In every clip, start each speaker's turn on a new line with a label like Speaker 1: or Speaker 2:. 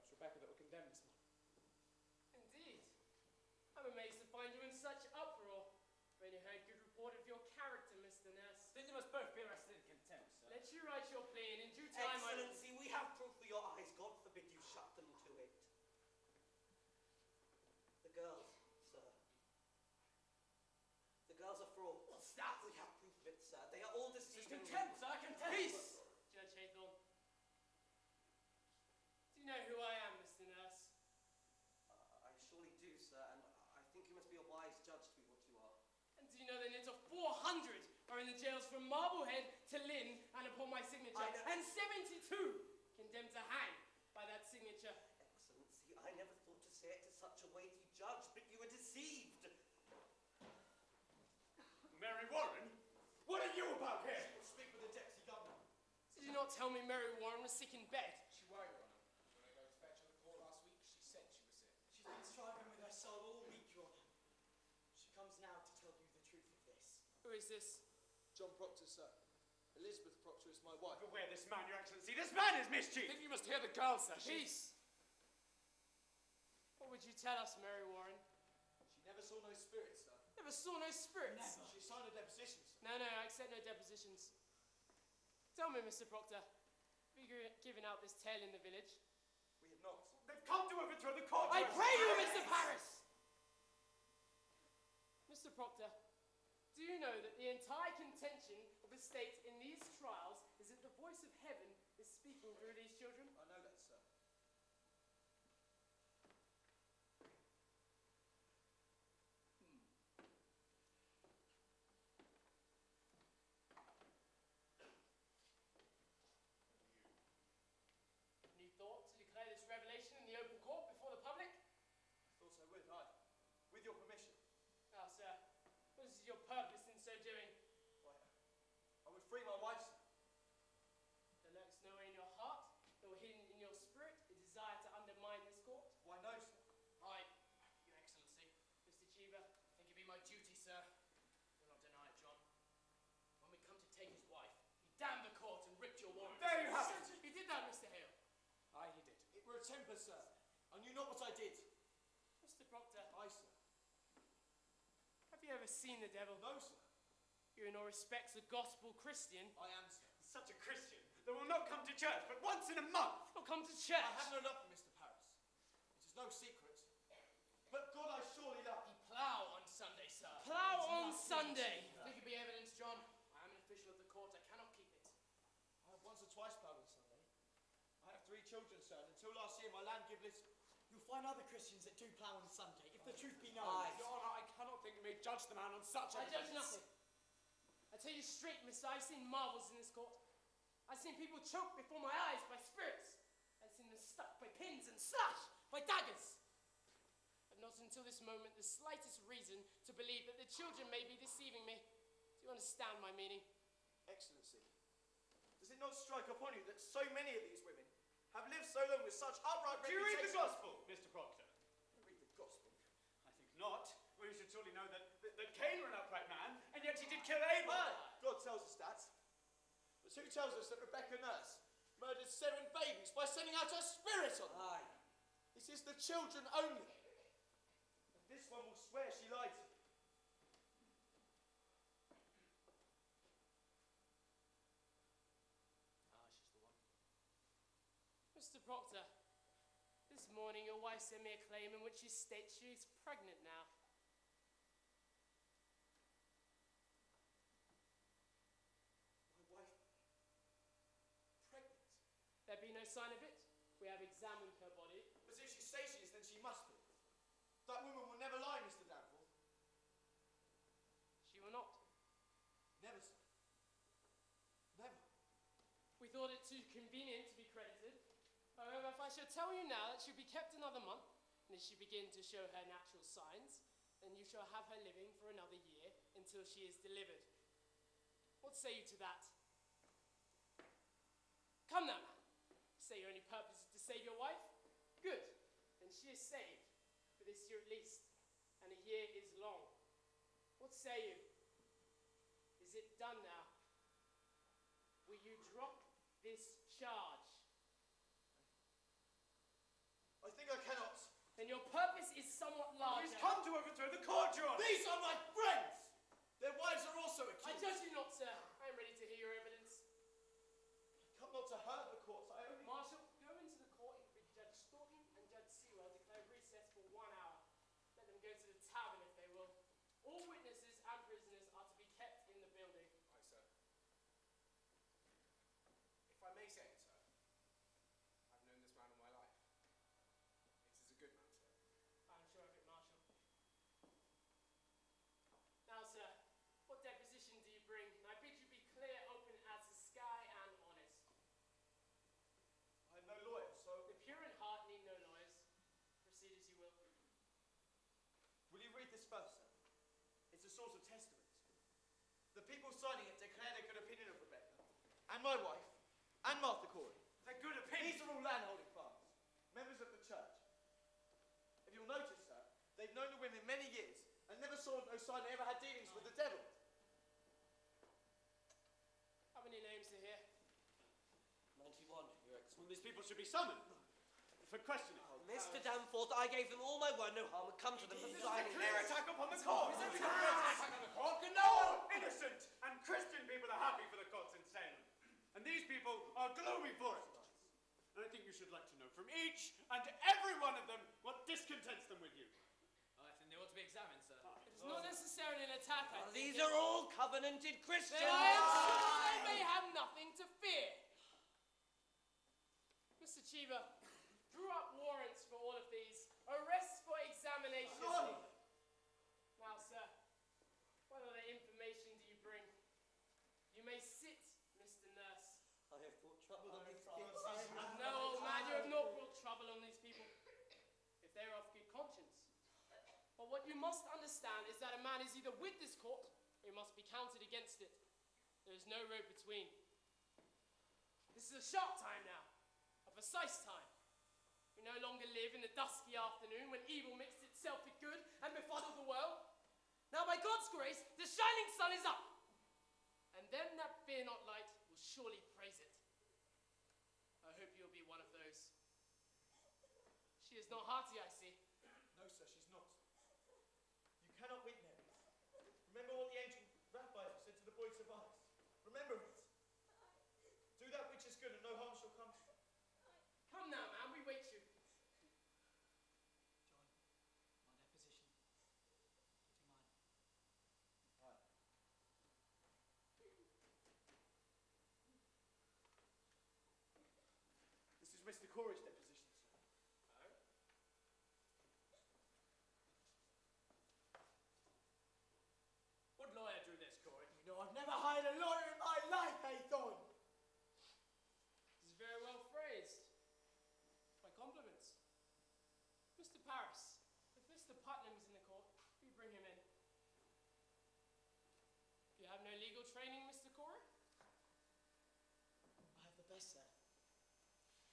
Speaker 1: perhaps, Rebecca, that will condemn this man.
Speaker 2: Indeed. I'm amazed to find you in such uproar. I've only heard good report of your character, Mr. Nurse.
Speaker 3: Then you must both be arrested in contempt, sir.
Speaker 2: Let you write your plea, and in due time
Speaker 4: Excellency, we have proof for your eyes. God forbid you shut them to it. The girls, sir. The girls are frauds.
Speaker 3: What's that?
Speaker 4: We have proof of it, sir. They are all deceiving.
Speaker 3: Contempt, sir, contempt!
Speaker 2: Peace, Judge Haythorne. Do you know who I am, Mr. Nurse?
Speaker 4: I surely do, sir, and I think you must be a wise judge to be what you are.
Speaker 2: And do you know that near to 400 are in the jails from Marblehead to Lynn and upon my signature, and 72 condemned to hang by that signature?
Speaker 4: Excellency, I never thought to say it to such a weighty judge, but you were deceived.
Speaker 1: Mary Warren? What are you about here?
Speaker 5: We'll speak with the Deputy Governor.
Speaker 2: Did you not tell me Mary Warren was sick in bed?
Speaker 5: She were, Your Honour. When I go to fetch her the court last week, she said she was sick. She's been striving with her soul all week, Your Honour. She comes now to tell you the truth of this.
Speaker 2: Who is this?
Speaker 5: John Proctor, sir. Elizabeth Proctor is my wife.
Speaker 1: Beware this man, Your Excellency. This man is mischief!
Speaker 3: I think you must hear the girl, sir.
Speaker 2: Peace! What would you tell us, Mary Warren?
Speaker 5: She never saw no spirits, sir.
Speaker 2: Never saw no spirits.
Speaker 5: Never. She signed a deposition, sir.
Speaker 2: No, I accept no depositions. Tell me, Mr. Proctor, have you given out this tale in the village?
Speaker 5: We have not.
Speaker 1: They've come to overthrow the court!
Speaker 2: I pray you, Mr. Paris! Mr. Proctor, do you know that the entire contention of the state in these trials is that the voice of heaven is speaking through these children?
Speaker 5: I know that, sir.
Speaker 2: Any thought to declare this revelation in the open court before the public?
Speaker 5: I thought I would, aye. With your permission.
Speaker 2: Ah, sir, what is your purpose in so doing?
Speaker 5: Why, I would free my wife, sir.
Speaker 2: There lurks nowhere in your heart, nor hidden in your spirit, a desire to undermine this court?
Speaker 5: Why, no, sir.
Speaker 3: Your Excellency,
Speaker 2: Mr. Cheever,
Speaker 3: I think it be my duty, sir. Will not deny it, John. When we come to take his wife, he damned the court and ripped your warrant.
Speaker 1: There you have it!
Speaker 2: he did that, Mr. Hale.
Speaker 1: Aye, he did.
Speaker 5: It were a temper, sir. I knew not what I did.
Speaker 2: Mr. Proctor,
Speaker 5: Aye, sir.
Speaker 2: have you ever seen the devil?
Speaker 5: No, sir.
Speaker 2: You're in all respects a gospel Christian.
Speaker 5: I am, sir.
Speaker 1: Such a Christian that will not come to church but once in a month!
Speaker 2: Not come to church.
Speaker 5: I have no love for Mr. Paris. It is no secret. But God I surely love.
Speaker 3: He plough on Sunday, sir.
Speaker 2: Plough on Sunday.
Speaker 3: Think it be evidence, John? I am an official of the court. I cannot keep it.
Speaker 5: I have once or twice ploughed on Sunday. I have 3 children, sir, and until last year my land give little.
Speaker 6: You'll find other Christians that do plough on Sunday, if the truth be known.
Speaker 4: Aye.
Speaker 1: Your Honour, I cannot think we may judge the man on such
Speaker 2: I
Speaker 1: evidence.
Speaker 2: judge nothing. I tell you straight, mister, I've seen marvels in this court. I've seen people choked before my eyes by spirits. I've seen them stuck by pins and slashed by daggers. I've not until this moment the slightest reason to believe that the children may be deceiving me. Do you understand my meaning?
Speaker 5: Excellency, does it not strike upon you that so many of these women have lived so long with such upright
Speaker 1: Do you read the
Speaker 5: reputations?
Speaker 1: Gospel, Mr. Proctor?
Speaker 5: Read the Gospel.
Speaker 1: I think not. Well, you should surely know that Cain were an upright man, and yet he did kill Abel.
Speaker 5: Aye, God tells us that. But who tells us that Rebecca Nurse murdered 7 babies by sending out her spirit on them?
Speaker 4: Aye.
Speaker 5: This is the children only. And this one will swear she lied to you.
Speaker 3: She's the one.
Speaker 2: Mr. Proctor, this morning your wife sent me a claim in which she states she is pregnant now.
Speaker 5: My wife, pregnant?
Speaker 2: There be no sign of it. We have examined her body.
Speaker 5: But if she says she is, then she must be. That woman will never lie, Mr. Danforth.
Speaker 2: She will not.
Speaker 5: Never, sir. Never.
Speaker 2: We thought it too convenient to be credited. However, if I shall tell you now that she'll be kept another month, and if she begin to show her natural signs, then you shall have her living for another year until she is delivered. What say you to that? Come now, man. Say your only purpose is to save your wife? Good. Then she is saved, for this year at least, and a year is long. What say you? Is it done now? Will you drop this charge? then your purpose is somewhat larger.
Speaker 1: He's come to overthrow the court, Your Honor.
Speaker 5: These are my friends! Their wives are also
Speaker 2: I
Speaker 5: accused.
Speaker 2: judge you not, sir. I am ready to hear your evidence.
Speaker 5: I come not to hurt the courts, I only...
Speaker 2: Marshal, go into the court and bid Judge Stalking and Judge Sewell declare recess for 1 hour. Let them go to the tavern if they will. All witnesses and prisoners are to be kept in the building.
Speaker 7: Aye, sir. If I may say it, sir, I've known this man all my life. It is a good man, sir.
Speaker 2: I am sure of it, Marshal. Now, sir, what deposition do you bring? I bid you be clear, open as the sky, and honest.
Speaker 5: I am no lawyer, so...
Speaker 2: The pure in heart need no lawyers. Proceed as you will.
Speaker 5: Will you read this first, sir? It's a source of testament. The people signing it declare their good opinion of Rebecca, and my wife, and Martha Corey.
Speaker 1: They're good opinions.
Speaker 5: These are all landholding farmers, members of the church. If you'll notice, sir, they've known the women many years, and never saw no sign they ever had dealings with the devil.
Speaker 2: How many names are here?
Speaker 4: 91, Your Excellency.
Speaker 1: These people should be summoned for questioning.
Speaker 4: Mr. Danforth, I gave them all my word, no harm would come to them from
Speaker 1: This is a
Speaker 4: signing
Speaker 1: clear
Speaker 4: this.
Speaker 1: attack upon the court.
Speaker 2: It's
Speaker 1: It's
Speaker 2: an
Speaker 1: a clear attack on the court. No innocent and Christian people are happy for the courts in Salem. And these people are gloomy for it. And I think you should like to know from each and every one of them what discontents them with you.
Speaker 3: I think they ought to be examined, sir.
Speaker 2: It is not necessarily an attack, I think.
Speaker 4: These are all covenanted Christians.
Speaker 2: Then I am sure they may have nothing to fear. Mr. Cheever, drew up warrants for all of these. Arrests for examination. Now, sir, what other information do you bring? You may sit, Mr. Nurse.
Speaker 4: I have brought trouble on these kids.
Speaker 2: No, old man, you have not brought trouble on these people, if they are of good conscience. But what you must understand is that a man is either with this court, or he must be counted against it. There is no road between. This is a sharp time now, a precise time. We no longer live in the dusky afternoon when evil mixed itself with good and befuddled the world. Now, by God's grace, the shining sun is up, and them that fear not light will surely praise it. I hope you'll be one of those. She is not hearty, I see.
Speaker 5: No, sir, she's not. You cannot weep, Mary. Remember what the ancient rabbi said to the boy Tobias. Remember it. Do that which is good, and no harm shall come to you.
Speaker 2: Come now, man, we wait you.
Speaker 6: John, my deposition. Do you mind?
Speaker 5: This is Mr. Corey's deposition, sir.
Speaker 3: What lawyer drew this, Corey?
Speaker 6: You know, I've never hired a lawyer in my life, Haythorne.
Speaker 2: This is very well phrased. My compliments. Mr. Paris, if Mr. Putnam is in the court, will you bring him in? You have no legal training, Mr. Corey?
Speaker 6: I have the best, sir.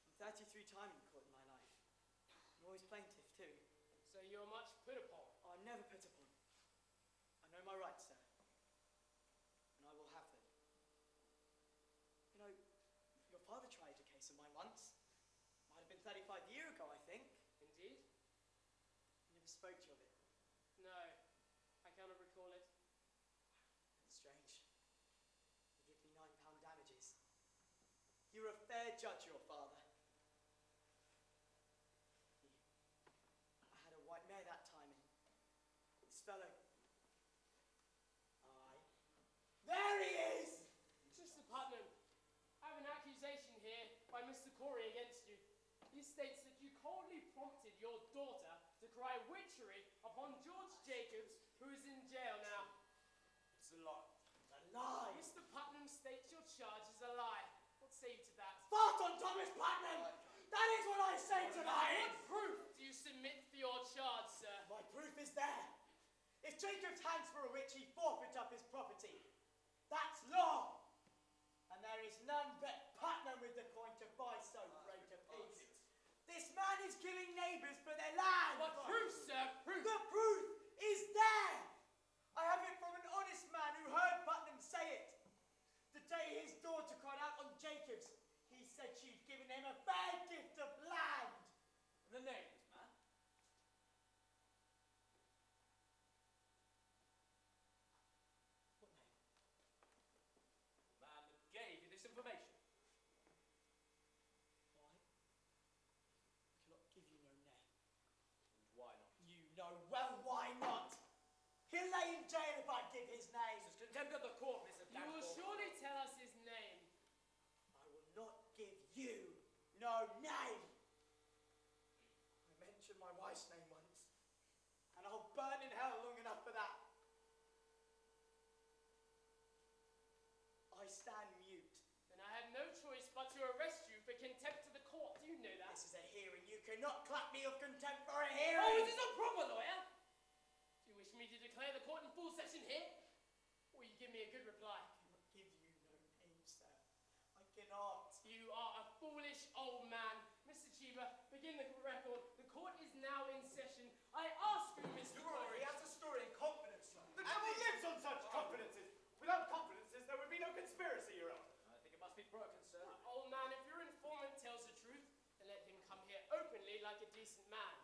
Speaker 6: I'm 33 times in court in my life. I'm always plaintiff, too.
Speaker 2: So you're much put upon.
Speaker 6: I'm never put upon. I know my rights, sir. And I will have them. You know, your father tried a case of mine once. Might have been 35 years ago, I think.
Speaker 2: Indeed?
Speaker 6: He never spoke to you of it.
Speaker 2: No, I cannot recall it.
Speaker 6: That's strange. He gave me £9 damages. You were a fair judge, your father. I had a white mare that time, and this fellow... There he is!
Speaker 2: Mr. Putnam, I have an accusation here by Mr. Corey against you. He states that you coldly prompted your daughter to cry witchery upon George Jacobs, who is in jail now.
Speaker 1: It's a lie.
Speaker 6: A lie!
Speaker 2: Mr. Putnam states your charge is a lie. What say you to that?
Speaker 6: Fart on Thomas Putnam! That is what I say tonight!
Speaker 2: What proof do you submit for your charge, sir?
Speaker 6: My proof is there. If Jacobs hangs for a witch, he forfeit up his property. That's law! And there is none but Putnam with the coin to buy so great a piece. This man is killing neighbours for their land!
Speaker 2: What proof, sir? Proof!
Speaker 6: The proof is there! I have it from an honest man who heard Putnam say it. The day his daughter cried out on Jacobs, he said she'd given him a fair gift of land.
Speaker 3: And the name, man?
Speaker 6: information. Why? I cannot give you no name.
Speaker 5: And why not?
Speaker 6: You know well why not. He'll lay in jail if I give his name.
Speaker 5: This is contempt of the court, Mr.
Speaker 2: You will
Speaker 5: Danforth.
Speaker 2: surely tell us his name.
Speaker 6: I will not give you no name. I mentioned my wife's name once, and I'll burn in hell long enough for that. I stand mute.
Speaker 2: Then I have no choice but to arrest you for contempt of the court. Do you know that?
Speaker 6: This is a hearing. You cannot clap me of contempt for a
Speaker 2: Oh,
Speaker 6: hearing.
Speaker 2: is this a proper lawyer? Do you wish me to declare the court in full session here? Or will you give me a good reply?
Speaker 6: I cannot give you no name, sir. I cannot.
Speaker 2: You are a foolish old man. Mr. Cheever, begin the record. The court is now in session. I ask you, Mr.
Speaker 1: He
Speaker 2: Corey.
Speaker 1: has a story in confidence, sir. The devil lives on such confidences. Without confidences, there would be no conspiracy, Your Honor.
Speaker 5: I think it must be broken, sir.
Speaker 2: Old man, if your informant tells the truth, then let him come here openly like a decent man.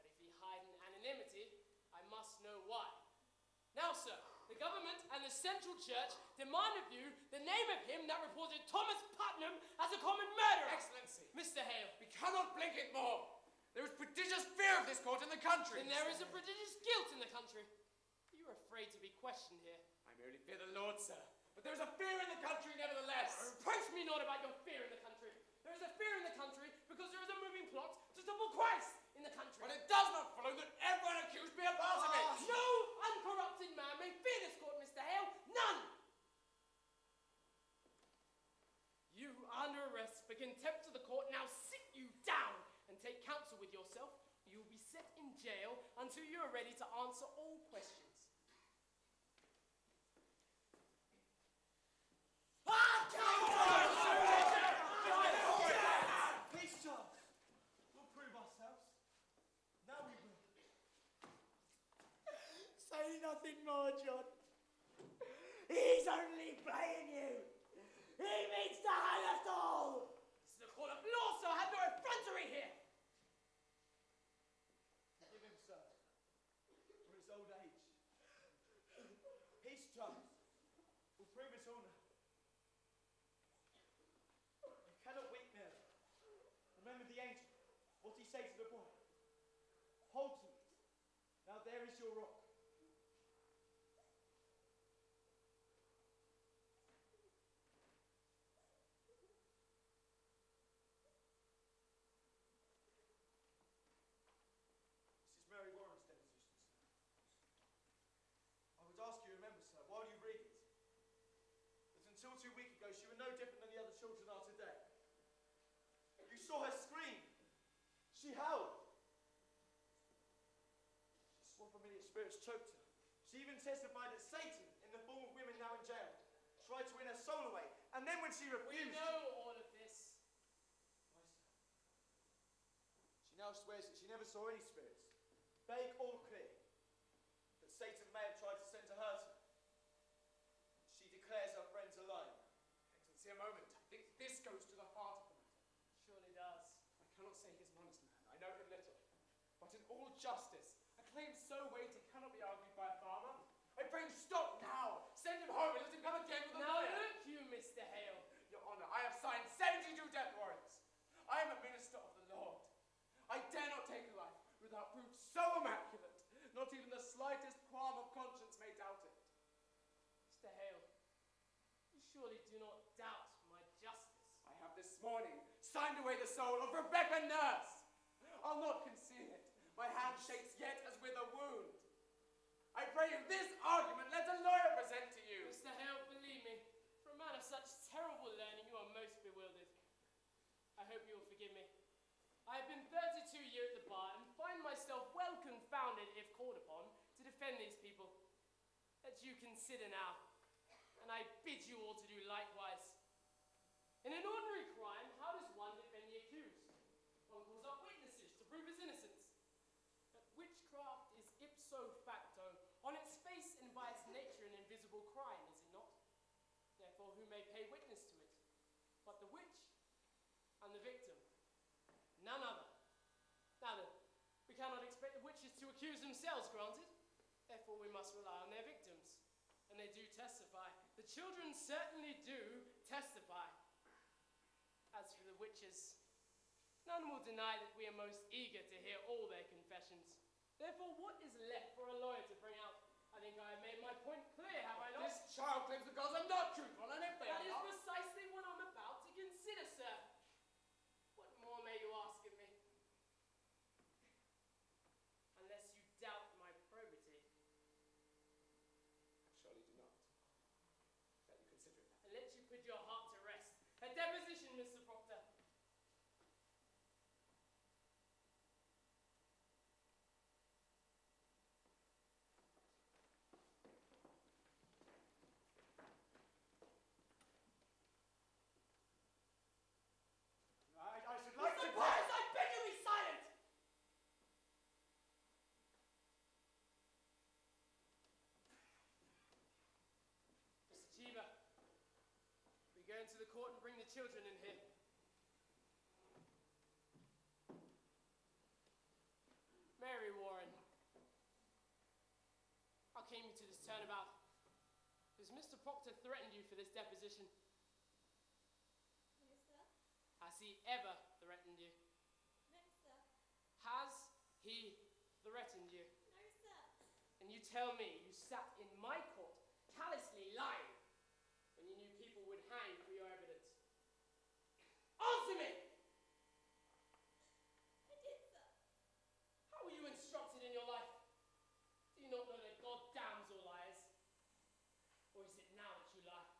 Speaker 2: But if he hide in anonymity, I must know why. Now, sir, the government and the Central Church demand of you the name of him that reported Thomas Putnam as a common murderer.
Speaker 7: Excellency,
Speaker 2: Mr. Hale.
Speaker 7: we cannot blink it more. There is prodigious fear of this court in the country.
Speaker 2: Then there is a prodigious guilt in the country. You are afraid to be questioned here.
Speaker 7: I merely fear the Lord, sir. But there is a fear in the country nevertheless.
Speaker 2: Reproach me not about your fear in the country. There is a fear in the country because there is a moving plot to topple Christ in the country.
Speaker 7: But it does not follow that everyone accused be a part of it.
Speaker 2: No uncorrupted man may fear this court, Mr. Hale. None. You are under arrest for contempt of the court. Now sit you down and take counsel with yourself. You will be set in jail until you are ready to answer all questions.
Speaker 5: Please, Charles. We'll prove ourselves. Now we will.
Speaker 6: Say nothing more, John. He's only playing you. He means to hang us all.
Speaker 2: This is a court of law, sir. I have no effrontery here.
Speaker 5: Give him, sir, for his old age. Peace, Charles. We'll prove his honour. You cannot weep, Mary. Remember the angel. What he said to the boy. Hold to it. Now there is your rock. This is Mary Warren's deposition, sir. I would ask you, remember, sir, while you read it, that until 2 weeks ago she was no different than the other children are today. You saw her scream. She howled. She swore familiar spirits choked her. She even testified that Satan, in the form of women now in jail, tried to win her soul away. And then when she
Speaker 2: We
Speaker 5: refused...
Speaker 2: know all of this.
Speaker 5: Why, sir? She now swears that she never saw any spirits, vague or clear, that Satan may have tried to send to hurt her. She declares her friends alone.
Speaker 7: Excellency, a moment. I think this goes to the heart of the matter.
Speaker 2: Surely does.
Speaker 7: I cannot say he is an honest man. I know him little. But in all justice, a claim so weighty cannot be argued by a farmer. I pray you stop now. Send him home and let him come again with a
Speaker 2: Now
Speaker 7: lawyer.
Speaker 2: look you, Mr. Hale.
Speaker 7: Your Honour, I have signed 72 death warrants. I am a minister of the Lord. I dare not take a life without proof so immaculate, not even the slightest qualm of conscience may doubt it.
Speaker 2: Mr. Hale, you surely do not doubt my justice.
Speaker 7: I have this morning signed away the soul of Rebecca Nurse. I'll not conceal it. My hand shakes yet as with a wound. I pray you, this argument let a lawyer present to you.
Speaker 2: Mr. Hale, believe me, for a man of such terrible learning, you are most bewildered. I hope you will forgive me. I have been 32 years at the bar and find myself well confounded, if called upon, to defend these people. That you consider now, and I bid you all to do likewise. In an ordinary crime, how does one defend the accused? One calls up witnesses to prove his innocence. But witchcraft is ipso facto, on its face and by its nature, an invisible crime, is it not? Therefore, who may pay witness to it? But the witch and the victim. None other. Now then, we cannot expect the witches to accuse themselves, granted. Therefore, we must rely on their victims. And they do testify. The children certainly do testify. As for the witches, none will deny that we are most eager to hear all their confessions. Therefore, what is left for a lawyer to bring out? I think I have made my point clear, have I not?
Speaker 7: This child claims the girls are not truthful, and if they
Speaker 2: That
Speaker 7: are
Speaker 2: is
Speaker 7: not...
Speaker 2: precisely what I'm about to consider, sir. What more may you ask of me? Unless you doubt my probity.
Speaker 7: Surely do not. That you consider it.
Speaker 2: And let you put your heart to rest. A deposition, Mr. Proctor.
Speaker 1: I should like
Speaker 2: Mr.
Speaker 1: to...
Speaker 2: Price, I beg you be silent! Mr. Cheever, we go into the court and bring the children in here. Mary Warren, how came you to this turnabout? Has Mr. Proctor threatened you for this deposition?
Speaker 8: No, sir.
Speaker 2: Has he ever threatened you?
Speaker 8: No, sir.
Speaker 2: Has he threatened you?
Speaker 8: No, sir.
Speaker 2: And you tell me you sat in my court, callously lying, when you knew people would hang for your evidence. Answer me!
Speaker 8: I did, sir.
Speaker 2: How were you instructed in your life? Do you not know that God damns all liars? Or is it now that you lie?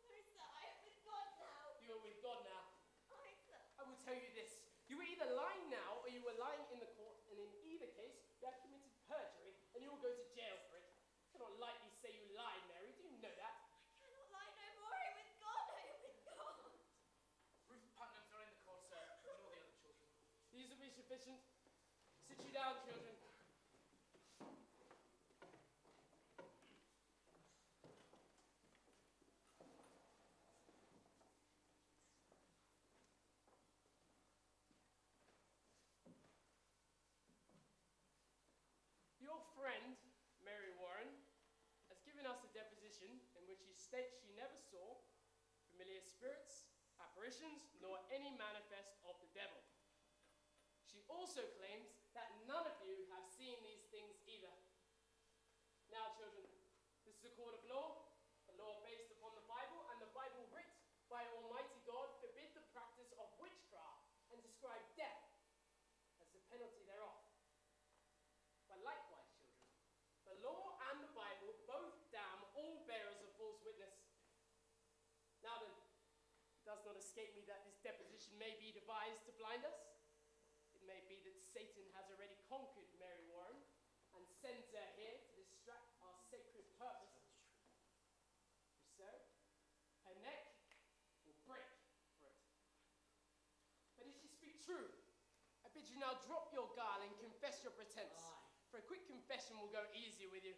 Speaker 8: No, sir. I am with God now.
Speaker 2: You are with God now.
Speaker 8: Aye, sir.
Speaker 2: I will tell you this. You were either lying now or you were lying in the court, and in either case, you have committed perjury, and you will go to jail for it. I cannot lightly say you lied, Mary. Do you know that?
Speaker 8: I cannot lie no more. I am with God. I am with God.
Speaker 3: Ruth Putnam's not in the court, sir, nor the other children.
Speaker 2: These will be sufficient. Sit you down, children. Your friend, Mary Warren, has given us a deposition in which she states she never saw familiar spirits, apparitions, nor any manifest of the devil. She also claims that none of you have seen these things either. Now, children, this is a court of law, a law based upon the Bible, and the Bible writ by Almighty God forbid the practice of witchcraft and describe death as the penalty thereof. But likewise, children, the law and the Bible both damn all bearers of false witness. Now then, it does not escape me that this deposition may be devised to blind us. It may be that Satan has already conquered Mary Warren and sends her here to distract our sacred purpose. If so, her neck will break for it. But if she speak true, I bid you now drop your guile and confess your pretense. For a quick confession will go easier with you.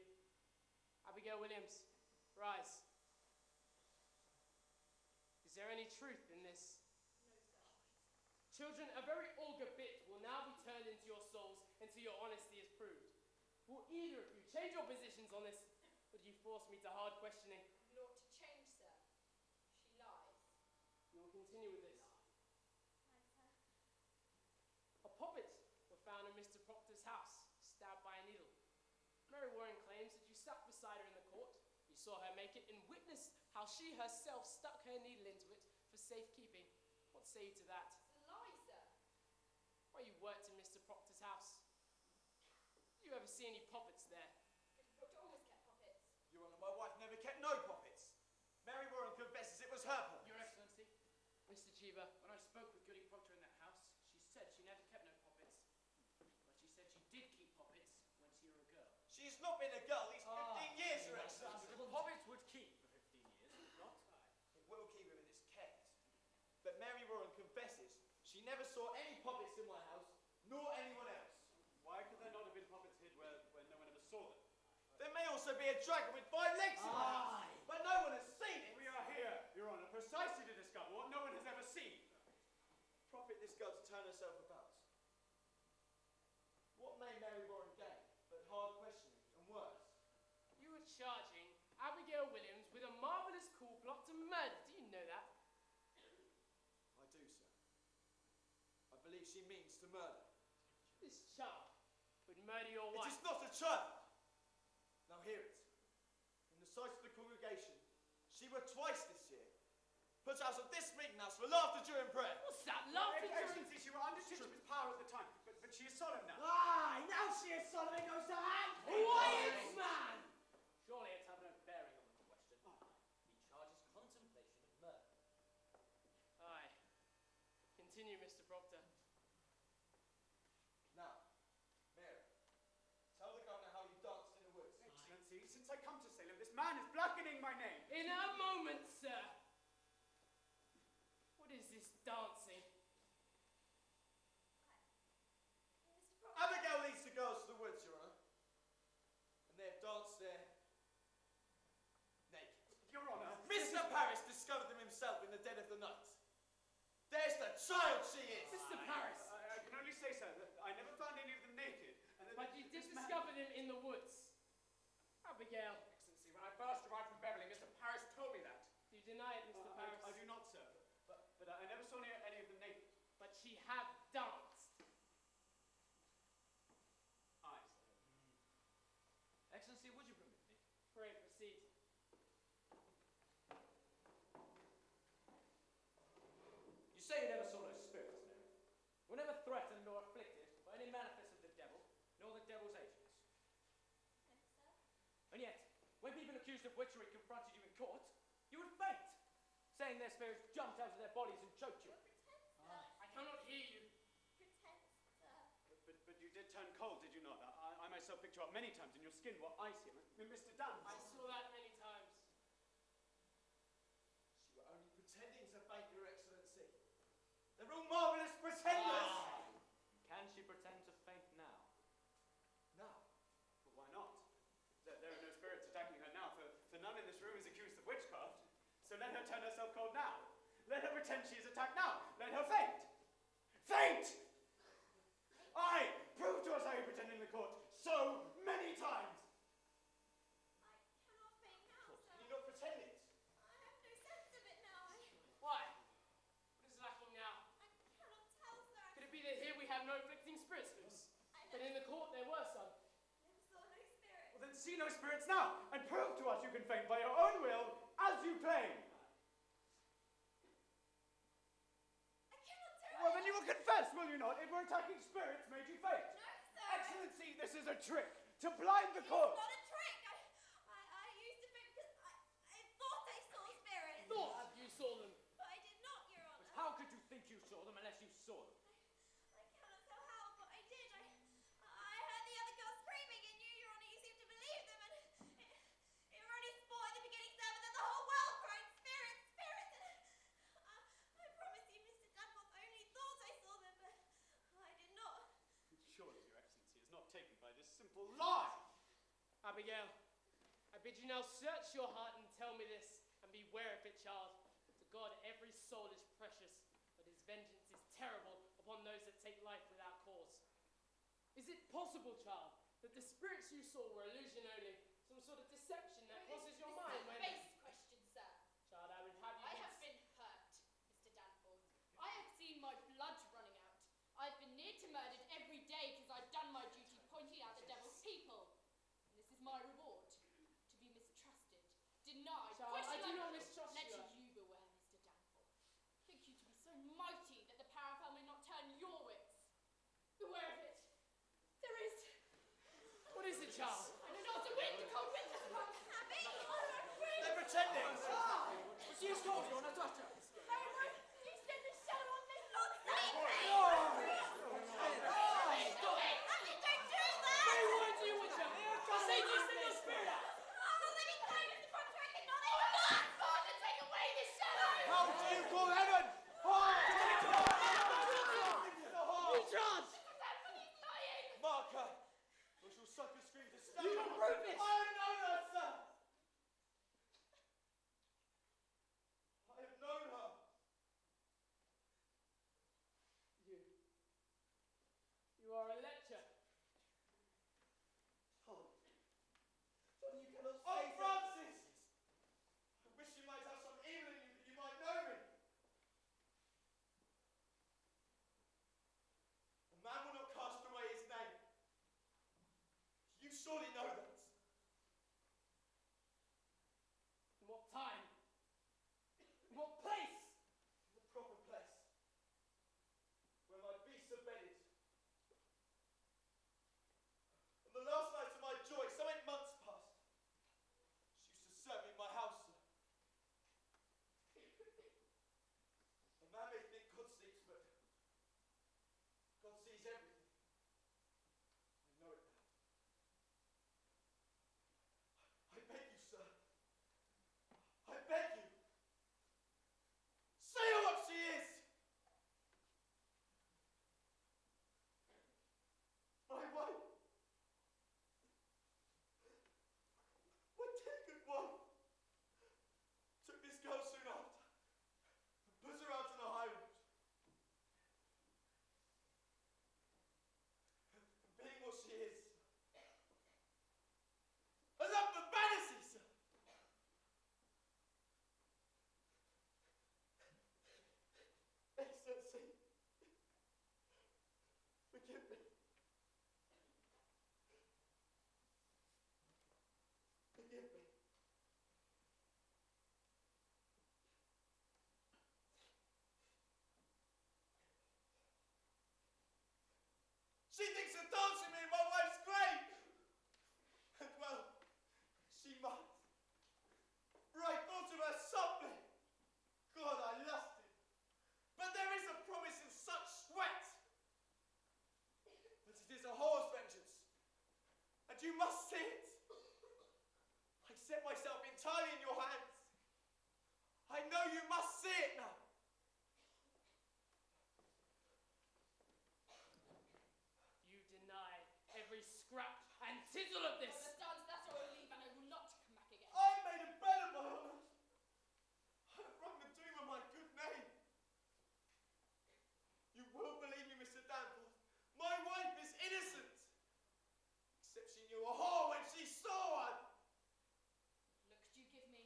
Speaker 2: Abigail Williams, rise. Is there any truth in this?
Speaker 8: No, sir.
Speaker 2: Children, a very augur bit will now be turned into your souls until your honesty is proved. Will either of you change your positions on this, or do you force me to hard questioning?
Speaker 8: Naught to change, sir. She lies.
Speaker 2: We will continue with this.
Speaker 8: Aye, sir.
Speaker 2: A poppet was found in Mr. Proctor's house, stabbed by a needle. Mary Warren claims that you sat beside her in the court, you saw her make it, and witnessed how she herself stuck her needle into it for safekeeping. What say you to that?
Speaker 8: It's a lie, sir.
Speaker 2: Why, you worked in Mr. Proctor's house. Did you ever see any poppets there?
Speaker 8: Mr. Proctor always kept puppets.
Speaker 5: Your Honour, my wife never kept no poppets. Mary Warren confesses it was her poppets.
Speaker 3: Your Excellency,
Speaker 2: Mr. Cheever,
Speaker 3: when I spoke with Goody Proctor in that house, she said she never kept no puppets. But she said she did keep puppets when she were a girl.
Speaker 5: She's not been a girl these 15 years, Your Excellency.
Speaker 1: The hobbits would keep for 15 years, would not?
Speaker 5: It will keep him in its cares. But Mary Warren confesses she never saw any puppets in my house, nor anyone else.
Speaker 1: Why could there not have been puppets hid where no one ever saw them?
Speaker 5: There may also be a dragon with 5 legs in my house, but no one has seen it.
Speaker 1: We are here, Your Honour, precisely to discover what no one has ever seen.
Speaker 5: Profit this girl to turn herself about. What may Mary Warren gain but hard questioning and worse?
Speaker 2: you were charging Abigail Williams with a marvellous cool plot to murder. Do you know
Speaker 5: I believe she means to murder.
Speaker 2: This child would murder your
Speaker 5: It
Speaker 2: wife.
Speaker 5: is not a child. Now hear it. In the sight of the congregation, she were twice this year put out of this meeting house for laughter during prayer.
Speaker 2: What's that? Laughter during...
Speaker 1: Excellency, she were under Chesham's power at the time, but she is solemn now.
Speaker 6: Aye, now she is Solomon goes to hand.
Speaker 2: Quiet, man!
Speaker 3: Surely it's have no bearing on the question. He charges contemplation of murder.
Speaker 2: Aye. Continue, Mr. Proctor.
Speaker 5: Now, Mary, tell the governor how you danced in the woods.
Speaker 1: Excellency, since I come to Salem, this man is blackening my name.
Speaker 2: In a moment, sir. What is this dancing?
Speaker 8: Mr. Proctor.
Speaker 5: Abigail leads the girls to the woods, Your Honour. And they have danced there naked.
Speaker 1: Your Honour.
Speaker 5: Mr. Paris discovered them himself in the dead of the night. There's the child she is!
Speaker 2: Mr. Paris!
Speaker 1: I can only say, sir, that I never found any of them naked. And that
Speaker 2: But you did
Speaker 1: this man-
Speaker 2: discover them in the woods. Abigail,
Speaker 7: Excellency, when I first arrived from Beverly, Mr. Paris told me that.
Speaker 2: you deny it, Mr. Paris.
Speaker 1: I do not, sir. But I never saw any of them naked.
Speaker 2: But she had danced.
Speaker 1: Aye, sir.
Speaker 3: Excellency, would you permit me?
Speaker 2: Pray, proceed.
Speaker 3: You say you never saw no spirits, Mary. Were never threatened or afflicted by any manifest of the devil, nor the devil's agents.
Speaker 8: No, sir.
Speaker 3: And yet, when people accused of witchery confronted you in court, you would faint, saying their spirits jumped out of their bodies and choked you.
Speaker 8: Pretend, sir.
Speaker 2: I cannot hear you.
Speaker 8: Pretend, sir.
Speaker 1: But you did turn cold, did you not? I myself picked you up many times, and your skin were icy. Mr. Danvers.
Speaker 2: I saw that many times.
Speaker 5: She were only pretending to faint, Your Excellency. They're all marvellous pretenders!
Speaker 3: Can she pretend to faint now?
Speaker 5: Now,
Speaker 1: But why not? There are no spirits attacking her now, for none in this room is accused of witchcraft. So let her turn herself cold now. Let her pretend she is attacked now. Let her faint. Faint! Aye! Prove to us how you pretend in the court so many times.
Speaker 8: I cannot faint now, sir.
Speaker 5: can you not pretend it?
Speaker 8: I have no sense of it now.
Speaker 2: Why? What is lacking now?
Speaker 8: I cannot tell, sir.
Speaker 2: Could it be that here we have no afflicting spirits loose?
Speaker 8: I
Speaker 2: But in the court there were some.
Speaker 8: never saw no spirit.
Speaker 1: Well, then see no spirits now, and prove to us you can faint by your own will, as you claim.
Speaker 8: I cannot do
Speaker 1: Well,
Speaker 8: it.
Speaker 1: then you will confess, will you not? It were attacking spirits made you faint.
Speaker 8: No, sir.
Speaker 1: Excellency, this is a trick to blind the
Speaker 8: It's
Speaker 1: court.
Speaker 8: not a trick. I used to faint because I thought I saw spirits.
Speaker 2: Thought you saw them.
Speaker 8: But I did not, Your
Speaker 3: But
Speaker 8: Honour.
Speaker 3: how could you think you saw them unless you saw them?
Speaker 8: I cannot tell how, but I did. I heard the other girl screaming, and you, Your Honour, you seemed to believe them, and it were only sport at the beginning sermon that the whole world cried, spirits, spirits, and I promise you, Mr. Danforth, I only thought I saw them, but I did not.
Speaker 1: Surely your excellency is not taken by this simple lie.
Speaker 2: Abigail, I bid you now search your heart and tell me this, and beware of it, child. To God every soul is precious, but his vengeance is terrible upon those that take life without cause. Is it possible, child, that the spirits you saw were illusion only, some sort of deception that crosses your mind when...
Speaker 9: Base question, sir.
Speaker 2: Child, I would have you...
Speaker 9: I have been hurt, Mr. Danforth. I have seen my blood running out. I've been near to murdered every day because I've done my duty pointing out the devil's people. And this is my reward. To be mistrusted, denied,
Speaker 2: Child, I
Speaker 9: questioned
Speaker 2: do
Speaker 9: like-
Speaker 2: not mistrust
Speaker 9: Let
Speaker 2: you.
Speaker 9: you beware, Mr. Danforth. Think you to be so mighty that the powerful may not turn your wits. Beware of it. There is...
Speaker 2: What is it, child?
Speaker 9: I know not the wind, the cold wind has come.
Speaker 8: Abby, I'm afraid.
Speaker 5: They're pretending!
Speaker 3: But she is called, Your Honour, touch her.
Speaker 9: No, no, you send the shadow on this.
Speaker 8: Lord, save me.
Speaker 9: Stop it!
Speaker 8: Abby, don't do
Speaker 2: Hey,
Speaker 8: that.
Speaker 2: what do you with her? I say to you, send your spirit out!
Speaker 8: Oh, let me go, Mr. Proctor. I cannot.
Speaker 9: Oh, God, Father, take away this shadow!
Speaker 5: How do you call heaven? Oh, surely know that.
Speaker 2: In what time? In what place?
Speaker 5: The proper place. Where my beasts are bedded. On the last night of my joy, some 8 months past, she used to serve me in my house, sir. A man may think God sees, but God sees everything. I know it now. I beg you, sir. I beg you. Say what she is. My wife. My dear good wife. Took this girl soon after and put her out on the high road. And being what she is, a love for fantasy, sir. Excellency, forgive me. Forgive me. She thinks of dancing me in my wife's grave. And well, she might. For I thought of her softly. God, I lusted. But there is a promise in such sweat. But it is a whore's vengeance. And you must see it. I set myself entirely in your hands. I know you must see it now.
Speaker 2: You deny every scrap and tittle of this.
Speaker 9: Let's dance, that's or I'll leave and I will not come back again.
Speaker 5: I made a bed of my honour. I have rung the doom of my good name. You will believe me, Mr. Danforth. My wife is innocent. Except she knew a whore when she saw one.
Speaker 9: Look, do you give me?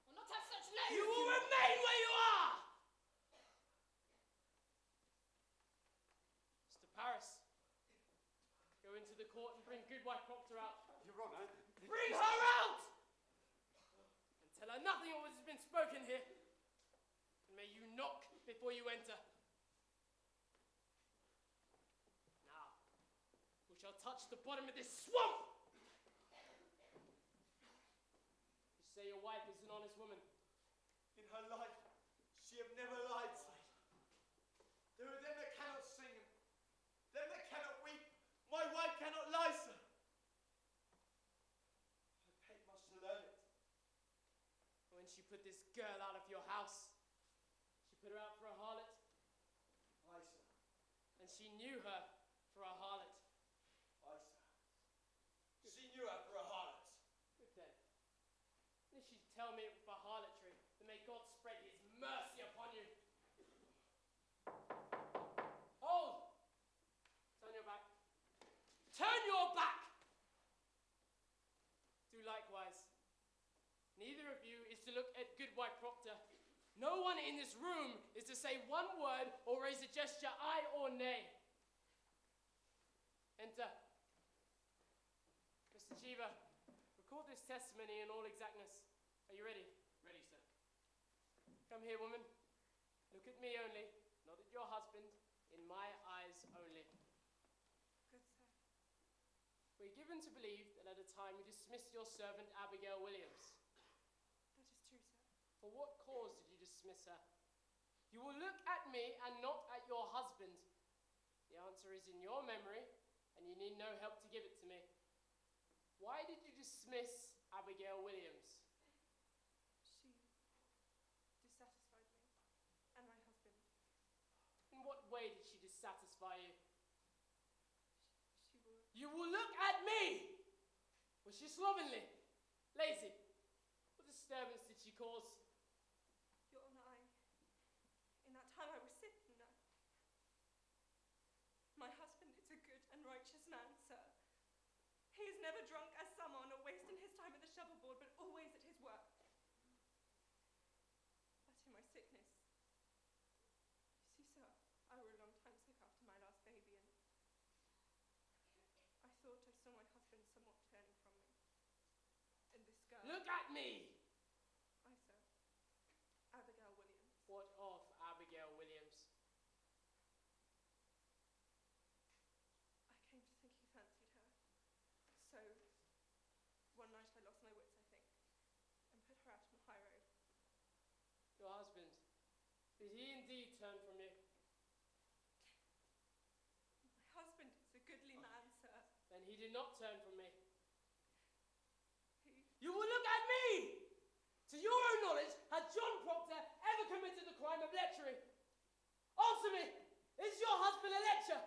Speaker 9: I'll not have such names.
Speaker 2: You will remain where you are! Mr. Paris, go into the court and bring Goodwife Proctor out.
Speaker 1: Your Honour.
Speaker 2: Bring her out! And tell her nothing of what has been spoken here. And may you knock before you enter. Now, we shall touch the bottom of this swamp! You say your wife is an honest woman.
Speaker 5: In her life, she have never lied, sir. There are them that cannot sing, and them that cannot weep. My wife cannot lie, sir. I paid much to learn it.
Speaker 2: When she put this girl out of your house, she put her out for a harlot,
Speaker 5: Aye, sir.
Speaker 2: and she knew her for a harlot.
Speaker 5: Aye, sir. She knew her for a harlot.
Speaker 2: Good then. And if she'd tell me it was for harlotry, then may God spread his mercy upon you. Hold! Turn your back. Turn your back! Do likewise. Neither of you is to look at Goodwife Proctor. No one in this room is to say one word or raise a gesture, aye or nay. Enter. Mr. Cheever, record this testimony in all exactness. Are you ready?
Speaker 7: Ready, sir.
Speaker 2: Come here, woman. Look at me only, not at your husband, in my eyes only.
Speaker 8: Good sir.
Speaker 2: We're given to believe that at a time you dismissed your servant Abigail Williams.
Speaker 8: That is true, sir.
Speaker 2: For what cause did you dismiss her? You will look at me and not at your husband. The answer is in your memory, and you need no help to give it to me. Why did you dismiss Abigail Williams?
Speaker 8: She dissatisfied me and my husband.
Speaker 2: In what way did she dissatisfy you?
Speaker 8: She would.
Speaker 2: You will look at me! Was she slovenly? Lazy? What disturbance did she cause?
Speaker 8: Your Honour, in that time I was sick, no. My husband is a good and righteous man, sir. He is never drunk as some are, nor wasting his time at the shovel board, but always at his work. But in my sickness, you see, sir, I were a long time sick after my last baby, and I thought I saw my husband somewhat
Speaker 2: look at me!
Speaker 10: I, sir. Abigail Williams.
Speaker 2: What of Abigail Williams?
Speaker 10: I came to think you fancied her. So, one night I lost my wits, I think, and put her out on the high road.
Speaker 2: Your husband, did he indeed turn from you?
Speaker 10: My husband is a goodly man, sir.
Speaker 2: Then he did not turn from me.
Speaker 10: He...
Speaker 2: You will look at me! To your own knowledge, has John Proctor ever committed the crime of lechery? Answer me! Is your husband a lecher?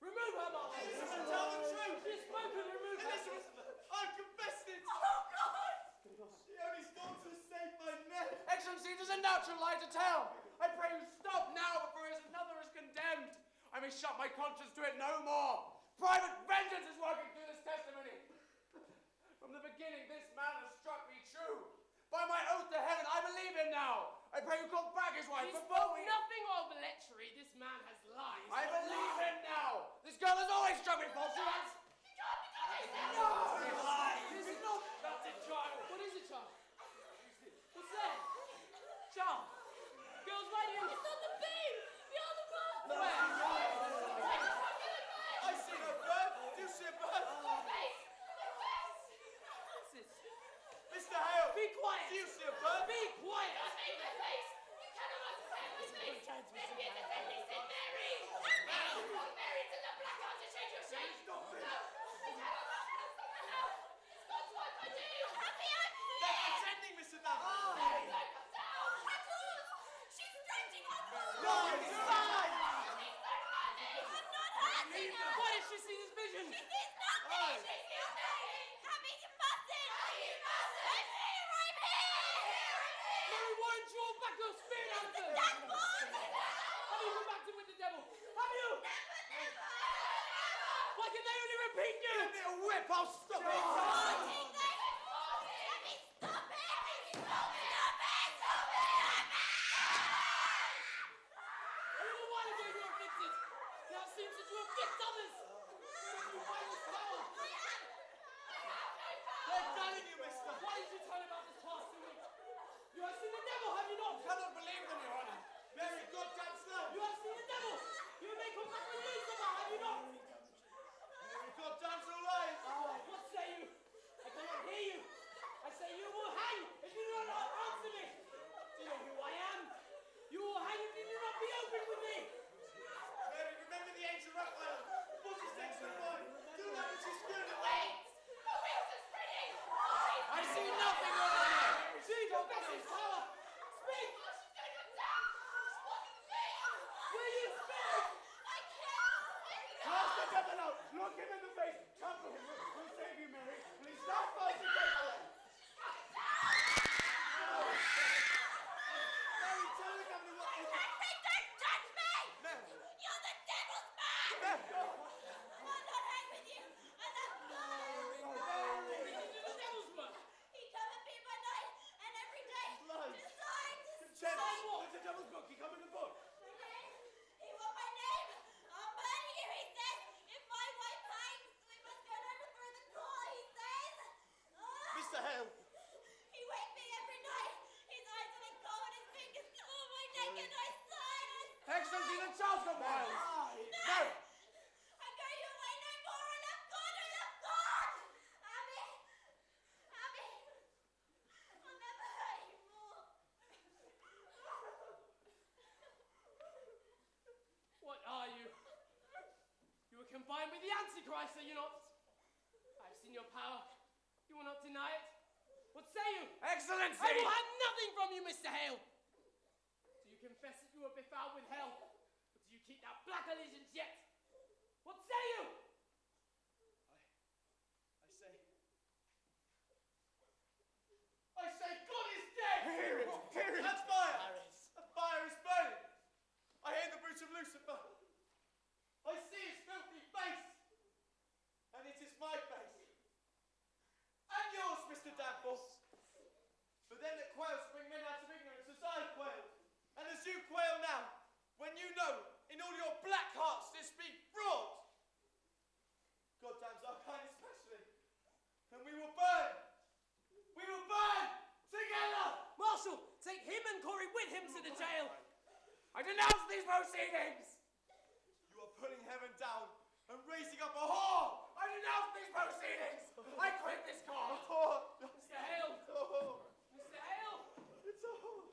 Speaker 2: Remove her, Master!
Speaker 5: Elizabeth, tell the truth!
Speaker 2: She has spoken, remove her!
Speaker 5: Elizabeth, I've confessed it!
Speaker 8: Oh, God!
Speaker 5: She only sought to save my neck!
Speaker 7: Excellency, it is a natural lie to tell. I pray you stop now before another is condemned. I may shut my conscience to it no more. Private vengeance is working through this testimony. From the beginning, this man has struck me true. By my oath to heaven, I believe him now. I pray you call back his wife
Speaker 2: He
Speaker 7: before
Speaker 2: spoke
Speaker 7: we...
Speaker 2: nothing of lechery. This man has lied.
Speaker 7: I believe him now. This girl has always struck me false. She has... No!
Speaker 2: This is not...
Speaker 7: That's a child.
Speaker 2: What is it, child? What's that? Child. Girls, right here.
Speaker 8: It's not the beam! Beyond the rock!
Speaker 2: Where?
Speaker 5: I see no bird! Do you see a bird?
Speaker 2: What's this?
Speaker 5: Mr. Hale!
Speaker 2: Be quiet.
Speaker 5: Do you see a bird?
Speaker 2: Be quiet.
Speaker 5: They're pretending, Mr. Dunn!
Speaker 8: She's stretching her cord!
Speaker 5: Lie! Lie!
Speaker 8: I'm not hurting her!
Speaker 2: Why did she see this vision?
Speaker 8: She sees nothing! She sees nothing! Abby, you mustn't! You mustn't! I'm here!
Speaker 2: Mary, why don't you all back your spirit out of them?
Speaker 8: That boy!
Speaker 2: Have you come back to with the devil? Have you?
Speaker 8: Never!
Speaker 2: Why can they only repeat you?
Speaker 7: Give me a whip, I'll stop it.
Speaker 8: Abby, stop it! Stop it!
Speaker 2: A little while ago you were afflicted. Now it seems that you afflict others. You find this power.
Speaker 5: They're gunning you, mister!
Speaker 2: Why did you tell about this past 2 weeks? You have seen the devil, have you not?
Speaker 7: I cannot believe them, Your Honor.
Speaker 5: Mary, goddamn slow!
Speaker 2: You have seen the devil. You may come back with news somehow, have you not?
Speaker 5: Mary, goddamn slow lies!
Speaker 2: What say you? I cannot hear you. I say you will hang if you do not answer me. Do you know who I am? You will hang if you do not be open with me.
Speaker 5: Mary, remember the ancient Raphael! What is next to the boy? Do that which is good!
Speaker 7: I see nothing, Your Honor.
Speaker 2: She confesses his power. Speak. Will you speak?
Speaker 7: Cast the devil out. Look him in the face. Trample him. We'll save you, Mary. Please stand first and take away.
Speaker 5: Mary, tell the governor what is...
Speaker 8: Don't judge me!
Speaker 5: Mary!
Speaker 8: You're the devil's man!
Speaker 5: Mary!
Speaker 8: I'll not hang with you! I love God!
Speaker 2: This is the devil's work.
Speaker 8: He come and be by night and every day.
Speaker 5: Lies.
Speaker 8: Decides!
Speaker 5: Consent!
Speaker 7: There's the devil's book. He come in the book.
Speaker 8: My name? He want my name? I'll murder you, he says! If my wife hangs, we must go and overthrow the court, he says!
Speaker 5: Mr. Hale!
Speaker 8: He wakes me every night. His eyes are like gold, his fingers claw my neck, and I sigh,
Speaker 7: Excellency, the child's gone wild.
Speaker 8: No! I go your way no more. I love God. I love God. Abby. Abby. I'll never hurt you more.
Speaker 2: What are you? You were combined with the Antichrist, are you not? I have seen your power. You will not deny it. What say you?
Speaker 7: Excellency.
Speaker 2: I will have nothing from you, Mr. Hale. Do you confess that you were befouled with hell? Or do you keep that black allegiance yet? What say you?
Speaker 5: I say God is dead!
Speaker 7: Hear it. Hear it.
Speaker 5: That's fire! That fire is burning! I hear the bruit of Lucifer. I see his filthy face! And it is my face. And yours, Mr. Danforth. But then it quails to bring men out of ignorance as I quailed. And as you quail now, when you know in all your black hearts this be fraud. God damns our kind especially. And we will burn
Speaker 2: marshal, take him and Corey with him to the jail.
Speaker 7: I denounce these proceedings!
Speaker 5: You are pulling heaven down and raising up a whore!
Speaker 7: I denounce these proceedings! I quit this court!
Speaker 2: Mr. Hale! Mr. Hale!
Speaker 5: It's a whore!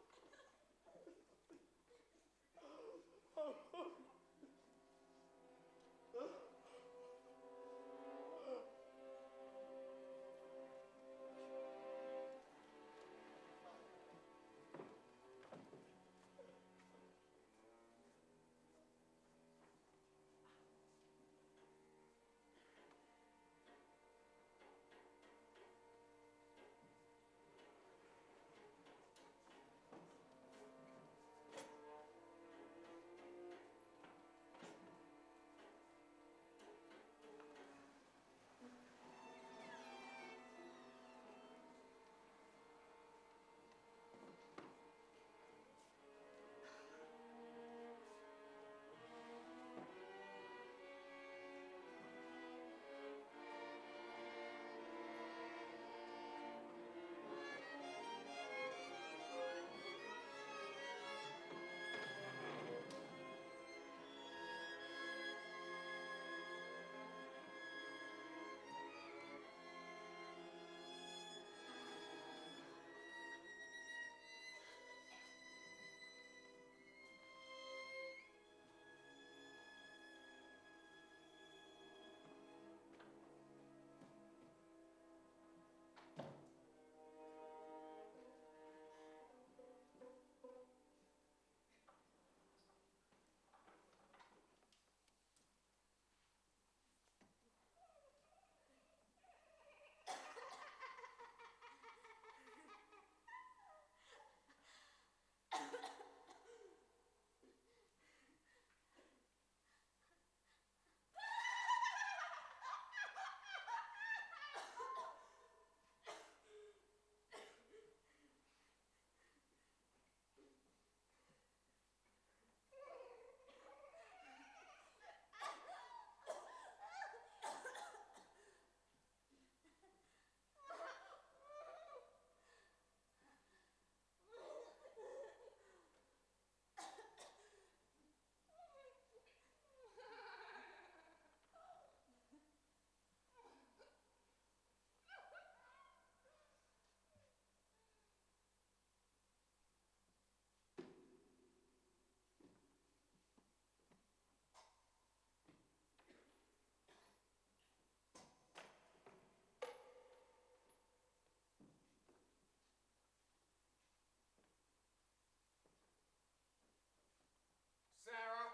Speaker 7: Sarah!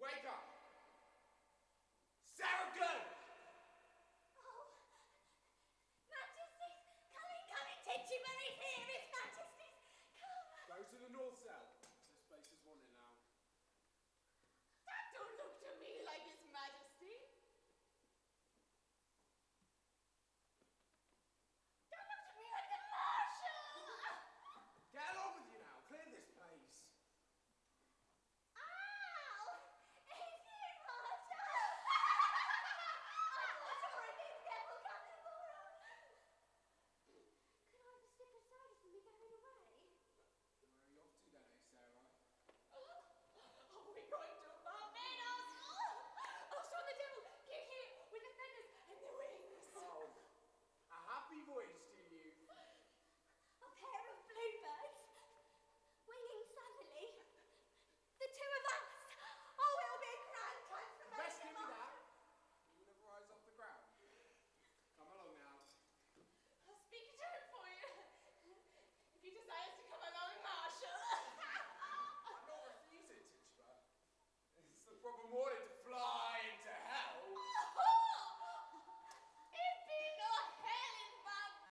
Speaker 7: Wake up! Sarah Glenn!
Speaker 8: Oh, Majesties, coming, Titchy Mary's here, His Majesty's, come.
Speaker 7: Go to the north cell.